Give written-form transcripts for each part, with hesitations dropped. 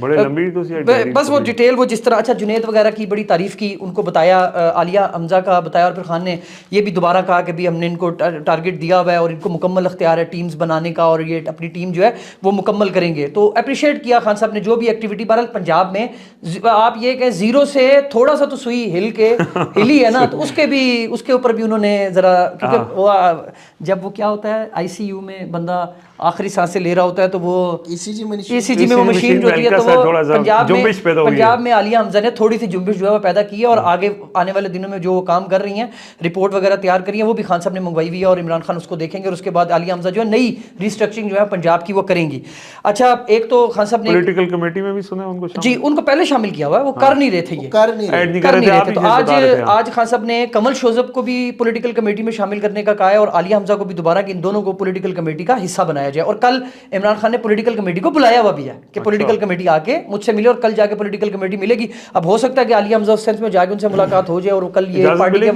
بڑے لمبی تو بس وہ ڈیٹیل وہ جس طرح اچھا جنید وغیرہ کی بڑی تعریف کی, ان کو بتایا, عالیہ حمزہ کا بتایا, اور پھر خان نے یہ بھی دوبارہ کہا کہ بھی ہم نے ان کو ٹارگٹ دیا ہوا ہے اور ان کو مکمل اختیار ہے ٹیمز بنانے کا, اور یہ اپنی ٹیم جو ہے وہ مکمل کریں گے. تو اپریشیٹ کیا خان صاحب نے جو بھی ایکٹیویٹی. بہرحال پنجاب میں آپ یہ کہ زیرو سے تھوڑا سا تو سوئی ہلی ہے نا, تو اس کے اوپر بھی انہوں نے ذرا, کیونکہ وہ جب وہ کیا ہوتا ہے آئی سی یو میں بندہ آخری سانسیں لے رہا ہوتا ہے تو وہ ای سی جی میں وہ مشین جو ہوتی ہے, تو وہ پنجاب میں عالیہ حمزہ نے تھوڑی سی جنبش جو ہے وہ پیدا کی ہے, اور آگے آنے والے دنوں میں جو وہ کام کر رہی ہیں, رپورٹ وغیرہ تیار کری ہیں, وہ بھی خان صاحب نے منگوائی ہوئی ہے, اور عمران خان اس کو دیکھیں گے, اور اس کے بعد عالیہ حمزہ جو ہے نئی ریسٹرکچرنگ جو ہے پنجاب کی وہ کریں گی. اچھا ایک تو خان صاحب نے پولیٹیکل کمیٹی میں بھی سنا ہے ان کو, جی ان کو پہلے شامل کیا ہوا ہے, وہ کر نہیں رہے تھے, یہ کر نہیں رہے تھے. تو آج خان صاحب نے کمل شوذب کو بھی پولیٹیکل کمیٹی میں شامل کرنے کا کہا ہے, اور عالیہ حمزہ کو بھی دوبارہ کہ ان دونوں کو پولیٹیکل کمیٹی کا حصہ بنایا جائے. اور کل عمران خان نے پولیٹیکل کمیٹی کو بلایا ہوا بھی ہے کہ پولیٹیکل کمیٹی آ کے مجھ سے ملے, اور کل جا کے پولیٹیکل کمیٹی ملے گی. اب ہو سکتا ہے کہ عالیہ حمزہ اس سینس میں جا کے ان سے ملاقات ہو جائے, اور کل یہ پارٹی کے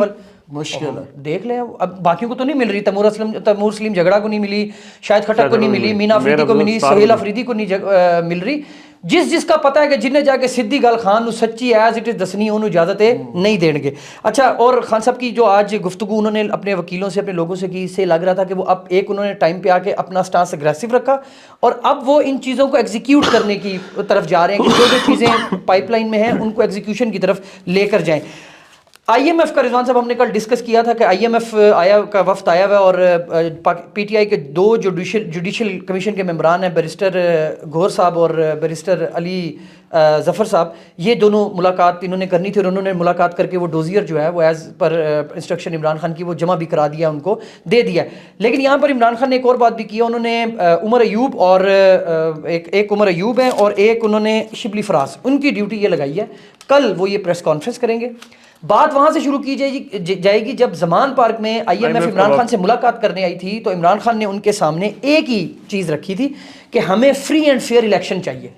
مشکل ہے, دیکھ لیں. اب باقیوں کو تو نہیں مل رہی, تیمور سلیم جھگڑا کو نہیں ملی, شاہد خٹک کو نہیں ملی, مینا افریدی کو ملی, سہیل افریدی کو نہیں مل رہی. جس کا پتہ ہے کہ جنہیں جا کے سیدھی گل خان سچی ایز اٹ از دسنی انہوں اجازت نہیں دیں گے. اچھا, اور خان صاحب کی جو آج گفتگو انہوں نے اپنے وکیلوں سے اپنے لوگوں سے کی, اس سے لگ رہا تھا کہ وہ اب ایک انہوں نے ٹائم پہ آ کے اپنا سٹانس اگریسو رکھا, اور اب وہ ان چیزوں کو ایگزیکیوٹ کرنے کی طرف جا رہے ہیں کہ جو چیزیں پائپ لائن میں ہیں ان کو ایگزیکیوشن کی طرف لے کر جائیں. آئی ایم ایف کا رضوان صاحب ہم نے کل ڈسکس کیا تھا کہ آئی ایم ایف کا وفد آیا ہوا ہے, اور پی ٹی آئی کے 2 جوڈیشل کمیشن کے ممبران ہیں, بیرسٹر گھور صاحب اور بیرسٹر علی ظفر صاحب, یہ دونوں ملاقات انہوں نے کرنی تھی, اور انہوں نے ملاقات کر کے وہ ڈوزیئر جو ہے وہ as per instruction Imran Khan کی وہ جمع بھی کرا دیا, ان کو دے دیا. لیکن یہاں پر عمران خان نے ایک اور بات بھی کی ہے, انہوں نے عمر ایوب اور ایک عمر ایوب ہیں, اور ایک انہوں نے شبلی فراز, ان کی ڈیوٹی یہ لگائی ہے. کل وہ یہ پریس کانفرنس کریں گے, بات وہاں سے شروع کی جائے گی جب زمان پارک میں I M F Imran Khan سے ملاقات کرنے آئی تھی, تو عمران خان نے ان کے سامنے ایک ہی چیز رکھی تھی کہ ہمیں فری اینڈ فیئر الیکشن چاہیے.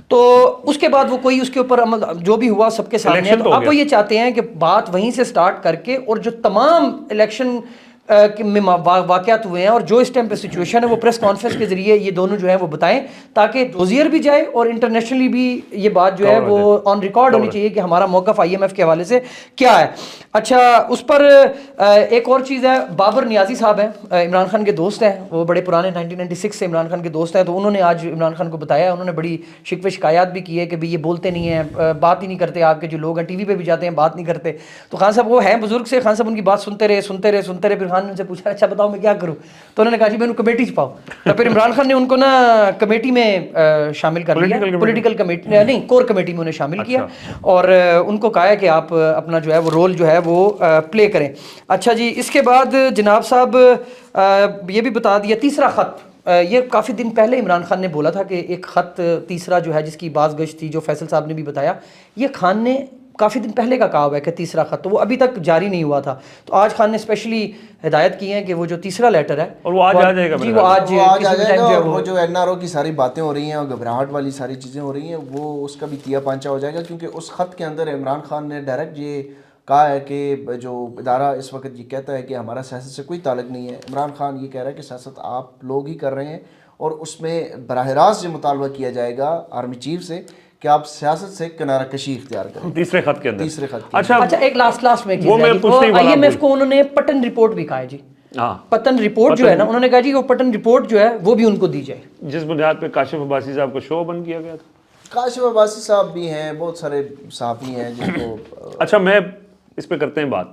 تو اس کے بعد وہ کوئی اس کے اوپر عمل جو بھی ہوا سب کے سامنے, تو اب وہ یہ چاہتے ہیں کہ بات وہیں سے سٹارٹ کر کے, اور جو تمام الیکشن میں واقعات ہوئے ہیں اور جو اس ٹائم پہ سچویشن ہے وہ پریس کانفرنس کے ذریعے یہ دونوں جو ہیں وہ بتائیں, تاکہ ڈوزیئر بھی جائے اور انٹرنیشنلی بھی یہ بات جو ہے وہ آن ریکارڈ ہونی چاہیے کہ ہمارا موقف آئی ایم ایف کے حوالے سے کیا ہے. اچھا, اس پر ایک اور چیز ہے, بابر نیازی صاحب ہیں, عمران خان کے دوست ہیں, وہ بڑے پرانے 1996 سے عمران خان کے دوست ہیں, تو انہوں نے آج عمران خان کو بتایا, انہوں نے بڑی شکوے شکایات بھی کی ہے کہ بھئی یہ بولتے نہیں ہیں, بات ہی نہیں کرتے, آپ کے جو لوگ ہیں ٹی وی پہ بھی جاتے ہیں بات نہیں کرتے. تو خان صاحب وہ ہیں بزرگ سے, خان صاحب ان کی بات سنتے رہے, پھر خان نے ان سے پوچھا اچھا بتاؤ میں کیا کروں, تو انہوں نے کہا جی میں ان کو کمیٹی چ پاؤ. تو پھر عمران خان نے ان کو نا کمیٹی میں شامل کر لیا, پولیٹیکل کمیٹی نہیں کور کمیٹی میں انہیں شامل کیا, اور ان کو کہا ہے کہ آپ اپنا جو ہے وہ رول جو ہے وہ پلے کریں. اچھا جی, اس کے بعد جناب صاحب یہ بھی بتا دیا تیسرا خط, یہ کافی دن پہلے عمران خان نے بولا تھا کہ ایک خط تیسرا جو ہے جس کی باز گشت تھی, جو فیصل صاحب نے بھی بتایا, یہ خان نے کافی دن پہلے کا کہا ہوا ہے کہ تیسرا خط, تو وہ ابھی تک جاری نہیں ہوا تھا. تو آج خان نے اسپیشلی ہدایت کی ہیں کہ وہ جو تیسرا لیٹر ہے, اور وہ آج آ جائے گا, جی وہ آج آ جائے گا, اور وہ جو این آر او کی ساری باتیں ہو رہی ہیں اور گھبراہٹ والی ساری چیزیں ہو رہی ہیں, وہ اس کا بھی تیا پانچا ہو جائے گا. کیونکہ اس خط کے اندر عمران خان نے ڈائریکٹ یہ کہا ہے کہ جو ادارہ اس وقت یہ کہتا ہے کہ ہمارا سیاست سے کوئی تعلق نہیں ہے. عمران خان یہ کہہ رہا ہے کہ سیاست آپ لوگ ہی کر رہے ہیں, اور اس میں براہ راست یہ مطالبہ کیا جائے گا آرمی چیف سے کہ آپ سیاست سے کنارہ کشی اختیار کریں. تیسرے خط کے اندر, تیسرے خط. اچھا ایک لاسٹ میں آئی ایم ایف کو انہوں نے پٹن رپورٹ بھی کہا ہے جی, پتن رپورٹ جو ہے نا, انہوں نے کہا جی وہ پٹن رپورٹ جو ہے وہ بھی ان کو دی جائے, جس بنیاد پہ کاشف عباسی صاحب کو شو بند کیا گیا تھا. کاشف عباسی صاحب بھی ہیں, بہت سارے صحافی ہیں جن کو. اچھا میں اس پہ کرتے ہیں بات,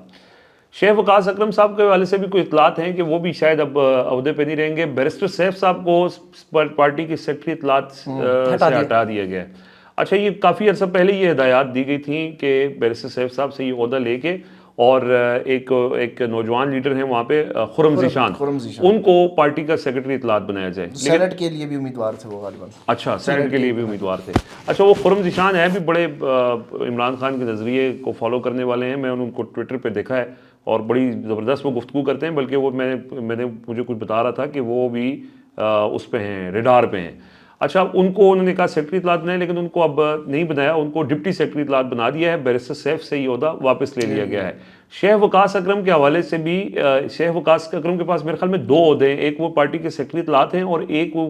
شیخ وقاص اکرم صاحب کے حوالے سے بھی کوئی اطلاعات ہیں کہ وہ بھی شاید اب عہدے پہ نہیں رہیں گے. بیرسٹر سیف صاحب کو پارٹی کی سیکرٹری اطلاعات سے ہٹا دیا گیا ہے. اچھا, یہ کافی عرصہ پہلے یہ ہدایات دی گئی تھیں کہ بیرسٹر سیف صاحب سے یہ عہدہ لے کے, اور ایک نوجوان لیڈر ہیں وہاں پہ خرم ذیشان, ان کو پارٹی کا سیکرٹری اطلاعات بنایا جائے. سینٹ کے لیے بھی امیدوار تھے وہ غالباً. اچھا, سینٹ کے لیے بھی امیدوار تھے. اچھا, وہ خرم ذیشان ہیں بھی بڑے عمران خان کے نظریے کو فالو کرنے والے ہیں, میں ان کو ٹویٹر پہ دیکھا ہے, اور بڑی زبردست وہ گفتگو کرتے ہیں. بلکہ وہ مجھے کچھ بتا رہا تھا کہ وہ بھی اس پہ ہیں, ریڈار پہ ہیں. اچھا, ان کو انہوں نے کہا سیکرٹری اطلاعات بنائے, لیکن ان کو اب نہیں بنایا, ان کو ڈپٹی سیکرٹری اطلاعات بنا دیا ہے. بیرسٹر سیف سے یہ عہدہ واپس لے لیا گیا ہے. شیخ وقاص اکرم کے حوالے سے بھی, شیخ وقاص اکرم کے پاس میرے خیال میں 2 عہدے ہیں, ایک وہ پارٹی کے سیکرٹری اطلاعات ہیں, اور ایک وہ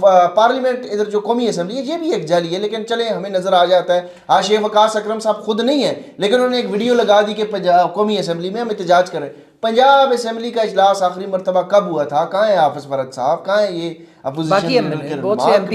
پارلیمنٹ ادھر جو قومی اسمبلی ہے یہ بھی ایک جعلی ہے. لیکن چلیں ہمیں نظر آ جاتا ہے, آج شیخ وقاص اکرم صاحب خود نہیں ہیں لیکن انہوں نے ایک ویڈیو لگا دی کہ قومی اسمبلی میں ہم احتجاج کریں. پنجاب اسمبلی کا اجلاس آخری مرتبہ کب ہوا تھا؟ کہاں ہے حافظ فرد صاحب, کہاں ہے یہ اپوزیشن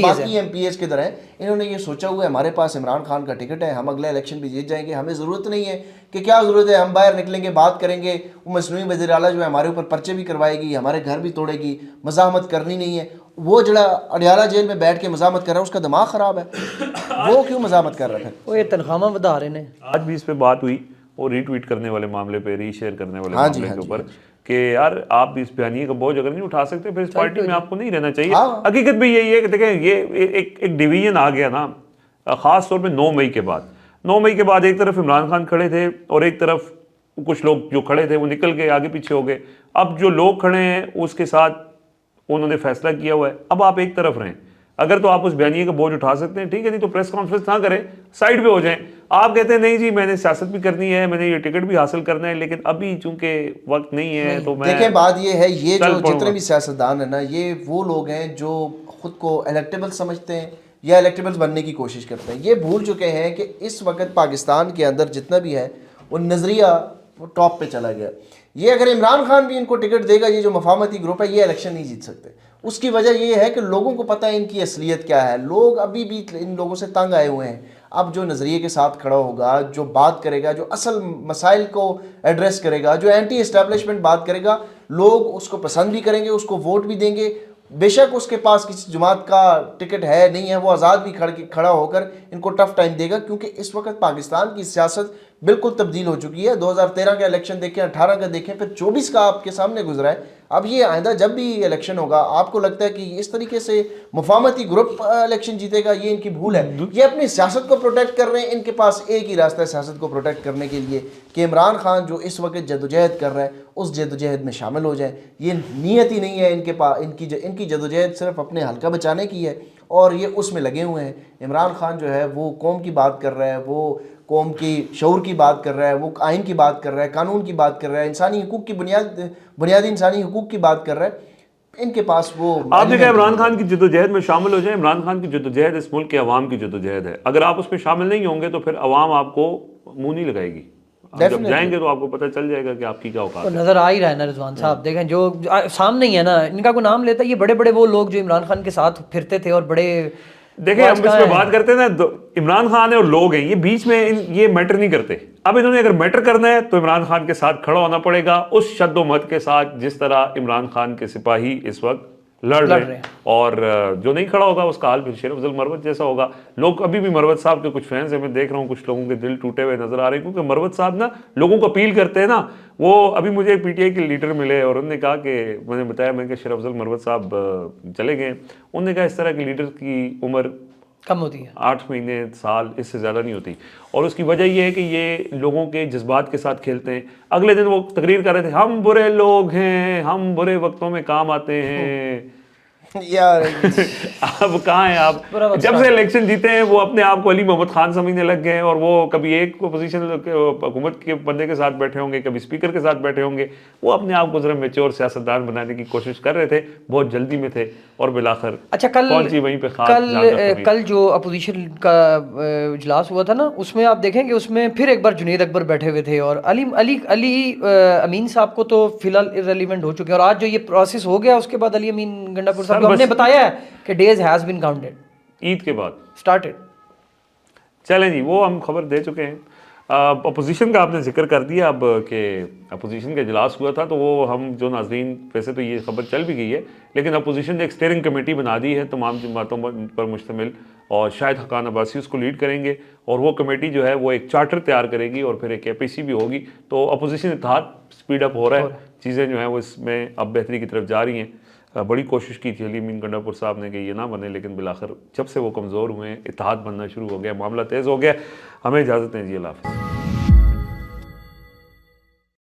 باقی ایم پی ایس کدھر ہیں؟ انہوں نے یہ سوچا ہوا ہے ہمارے پاس عمران خان کا ٹکٹ ہے, ہم اگلا الیکشن بھی جیت جائیں گے, ہمیں ضرورت نہیں ہے کہ کیا ضرورت ہے ہم باہر نکلیں گے بات کریں گے, وہ مصنوعی وزیر اعلیٰ جو ہے ہمارے اوپر پرچے بھی کروائے گی, ہمارے گھر بھی توڑے گی, مزاحمت کرنی نہیں ہے. وہ جڑا اڈیالہ جیل میں بیٹھ کے مزاحمت کر رہا ہے اس کا دماغ خراب ہے, وہ کیوں مزاحمت کر رہا ہے؟ وہ یہ تنخواہ بتا رہے ہیں. آج بھی اس پہ بات ہوئی اور ری ٹویٹ کرنے والے معاملے پہ, ری شیئر کرنے والے معاملے کے اوپر کہ یار آپ اس بیانیے کا بوجھ اگر نہیں اٹھا سکتے پھر اس پارٹی میں آپ کو نہیں رہنا چاہیے. حقیقت بھی یہی ہے کہ دیکھیں یہ ایک ڈویژن آ گیا نا, خاص طور پہ 9 مئی کے بعد. 9 مئی کے بعد ایک طرف عمران خان کھڑے تھے اور ایک طرف کچھ لوگ جو کھڑے تھے وہ نکل کے آگے پیچھے ہو گئے. اب جو لوگ کھڑے ہیں اس کے ساتھ انہوں نے فیصلہ کیا ہوا ہے, اب آپ ایک طرف رہیں. اگر تو آپ اس بیانیے کا بوجھ اٹھا سکتے ہیں ٹھیک ہے, نہیں تو پریس کانفرنس نہ کریں, سائڈ پہ ہو جائیں. آپ کہتے ہیں نہیں جی میں نے سیاست بھی کرنی ہے, میں نے یہ ٹکٹ بھی حاصل کرنا ہے, لیکن ابھی چونکہ وقت نہیں ہے تو میں دیکھیں بات یہ ہے, یہ جو جتنے بھی سیاستدان ہیں نا یہ وہ لوگ ہیں جو خود کو الیکٹیبل سمجھتے ہیں یا الیکٹیبل بننے کی کوشش کرتے ہیں. یہ بھول چکے ہیں کہ اس وقت پاکستان کے اندر جتنا بھی ہے وہ نظریہ وہ ٹاپ پہ چلا گیا. یہ اگر عمران خان بھی ان کو ٹکٹ دے گا, یہ جو مفاہمتی گروپ ہے یہ الیکشن نہیں جیت سکتے. اس کی وجہ یہ ہے کہ لوگوں کو پتہ ہے ان کی اصلیت کیا ہے, لوگ ابھی بھی ان لوگوں سے تنگ آئے ہوئے ہیں. اب جو نظریے کے ساتھ کھڑا ہوگا, جو بات کرے گا, جو اصل مسائل کو ایڈریس کرے گا, جو اینٹی اسٹیبلشمنٹ بات کرے گا, لوگ اس کو پسند بھی کریں گے, اس کو ووٹ بھی دیں گے. بے شک اس کے پاس کسی جماعت کا ٹکٹ ہے نہیں ہے, وہ آزاد بھی کھڑا ہو کر ان کو ٹف ٹائم دے گا, کیونکہ اس وقت پاکستان کی سیاست بالکل تبدیل ہو چکی ہے. 2013 کا الیکشن دیکھیں, 18 کا دیکھیں, پھر 24 کا آپ کے سامنے گزرا ہے. اب یہ آئندہ جب بھی الیکشن ہوگا آپ کو لگتا ہے کہ اس طریقے سے مفاہمتی گروپ الیکشن جیتے گا, یہ ان کی بھول ہے. یہ اپنی سیاست کو پروٹیکٹ کر رہے ہیں, ان کے پاس ایک ہی راستہ ہے سیاست کو پروٹیکٹ کرنے کے لیے کہ عمران خان جو اس وقت جدوجہد کر رہا ہے اس جدوجہد میں شامل ہو جائیں. یہ نیت ہی نہیں ہے ان کے پاس, ان کی جدوجہد صرف اپنے حلقہ بچانے کی ہے اور یہ اس میں لگے ہوئے ہیں. عمران خان جو ہے وہ قوم کی بات کر رہا ہے, وہ قوم کی شعور کی بات کر رہا ہے, وہ آئین کی بات کر رہا ہے, قانون کی بات کر رہا ہے, انسانی حقوق کی بنیادی انسانی حقوق کی بات کر رہا ہے. ان کے پاس وہ آپ نے کہا عمران خان کی جدوجہد میں شامل ہو جائیں. عمران خان کی جدوجہد اس ملک کے عوام کی جدوجہد ہے. اگر آپ اس میں شامل نہیں ہوں گے تو پھر عوام آپ کو منہ نہیں لگائے گی. جب جائیں گے تو آپ کو پتہ چل جائے گا کہ آپ کی کیا اوقات ہے. نظر آ ہی رہا ہے نا رضوان صاحب, دیکھیں جو سامنے ہی ہے نا, ان کا کوئی نام لیتا ہے, یہ بڑے بڑے وہ لوگ جو عمران خان کے ساتھ پھرتے تھے اور بڑے دیکھیں ہم اس پہ بات کرتے ہیں نا, عمران خان ہے اور لوگ ہیں, یہ بیچ میں یہ میٹر نہیں کرتے. اب انہوں نے اگر میٹر کرنا ہے تو عمران خان کے ساتھ کھڑا ہونا پڑے گا اس شد و مت کے ساتھ جس طرح عمران خان کے سپاہی اس وقت لڑ رہے ہیں. اور جو نہیں کھڑا ہوگا اس کا حال پھر شیر افضل مروت جیسا ہوگا. لوگ ابھی بھی مروت صاحب کے کچھ فینس ہیں, میں دیکھ رہا ہوں کچھ لوگوں کے دل ٹوٹے ہوئے نظر آ رہے ہیں, کیونکہ مروت صاحب نا لوگوں کو اپیل کرتے ہیں نا. وہ ابھی مجھے ایک پی ٹی آئی کے لیڈر ملے اور انہوں نے کہا کہ میں نے بتایا میں کہ شیر افضل مروت صاحب چلے گئے. انہوں نے کہا اس طرح کے لیڈر کی عمر کم ہوتی ہے, 8 مہینے سال, اس سے زیادہ نہیں ہوتی. اور اس کی وجہ یہ ہے کہ یہ لوگوں کے جذبات کے ساتھ کھیلتے ہیں. اگلے دن وہ تقریر کر رہے تھے, ہم برے لوگ ہیں, ہم برے وقتوں میں کام آتے ہیں. یار اب کہاں ہیں آپ؟ جب سے الیکشن جیتے ہیں وہ اپنے آپ کو علی محمد خان سمجھنے لگ گئے ہیں, اور وہ کبھی ایک پوزیشن حکومت کے بندے کے ساتھ بیٹھے ہوں گے, کبھی اسپیکر کے ساتھ بیٹھے ہوں گے. وہ اپنے آپ کو ذرا میچور سیاستدان بنانے کی کوشش کر رہے تھے, بہت جلدی میں تھے اور بالآخر پہنچی وہیں پہ. کل جو اپوزیشن کا اجلاس ہوا تھا نا, اس میں آپ دیکھیں کہ اس میں پھر ایک بار جنید اکبر بیٹھے ہوئے تھے, اور علی امین صاحب کو تو فی الحال ارریلیونٹ ہو چکے ہیں. اور آج جو یہ پروسیس ہو گیا اس کے بعد علی امین گنڈا پور ہم نے بتایا ہے کہ ڈیز ہیز بین کاؤنٹڈ, عید کے بعد سٹارٹڈ. چلیں جی, وہ ہم خبر دے چکے ہیں. اپوزیشن کا آپ نے ذکر کر دیا اب کہ اپوزیشن کا اجلاس ہوا تھا, تو وہ ہم جو ناظرین, ویسے تو یہ خبر چل بھی گئی ہے لیکن اپوزیشن نے ایک اسٹیئرنگ کمیٹی بنا دی ہے تمام جماعتوں پر مشتمل, اور شاہد حقان عباسی اس کو لیڈ کریں گے. اور وہ کمیٹی جو ہے وہ ایک چارٹر تیار کرے گی اور پھر ایک APC بھی ہوگی. تو اپوزیشن اتحاد اسپیڈ اپ ہو رہا ہے, چیزیں جو ہیں وہ اس میں اب بہتری کی طرف جا رہی ہیں. بڑی کوشش کی تھی علی امین گنڈا پور صاحب نے کہ یہ نہ بنے, لیکن بالآخر جب سے وہ کمزور ہوئے ہیں اتحاد بننا شروع ہو گیا, معاملہ تیز ہو گیا. ہمیں اجازت دیں جی, اللہ حافظ.